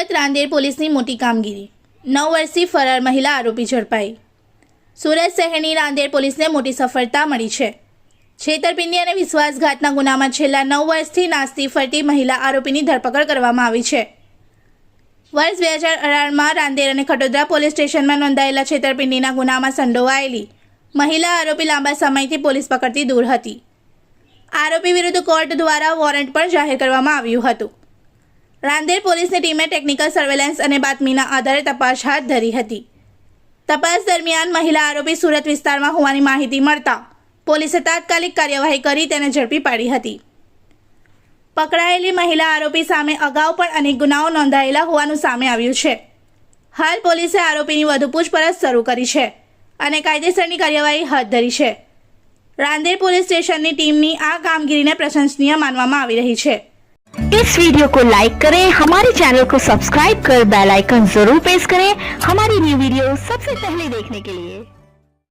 સુરત રાંદેર પોલીસની મોટી કામગીરી 9 વર્ષથી ફરાર મહિલા આરોપી ઝડપાઈ। સુરત શહેરની રાંદેર પોલીસને મોટી સફળતા મળી છે। છેતરપિંડી અને વિશ્વાસઘાતના ગુનામાં છેલ્લા 9 વર્ષથી નાસ્તી ફરતી મહિલા આરોપીની ધરપકડ કરવામાં આવી છે। વર્ષ 2018માં રાંદેર અને ખટોદરા પોલીસ સ્ટેશનમાં નોંધાયેલા છેતરપિંડીના ગુનામાં સંડોવાયેલી મહિલા આરોપી લાંબા સમયથી પોલીસ પકડથી દૂર હતી। આરોપી વિરુદ્ધ કોર્ટ દ્વારા વોરંટ પણ જાહેર કરવામાં આવ્યું હતું। રાંદેર પોલીસની ટીમે ટેકનિકલ સર્વેલન્સ અને બાતમીના આધારે તપાસ હાથ ધરી હતી। તપાસ દરમિયાન મહિલા આરોપી સુરત વિસ્તારમાં હોવાની માહિતી મળતા પોલીસે તાત્કાલિક કાર્યવાહી કરી તેને ઝડપી પાડી હતી। પકડાયેલી મહિલા આરોપી સામે અગાઉ પણ અનેક ગુનાઓ નોંધાયેલા હોવાનું સામે આવ્યું છે। હાલ પોલીસે આરોપીની વધુ પૂછપરછ શરૂ કરી છે અને કાયદેસરની કાર્યવાહી હાથ ધરી છે। रांदेर पुलिस स्टेशन की टीम की आ कामगिरी ने प्रशंसनीय मानवामां आवी रही है। इस वीडियो को लाइक करें, हमारे चैनल को सब्सक्राइब कर बेल आइकन जरूर प्रेस करें हमारी न्यू वीडियो सबसे पहले देखने के लिए।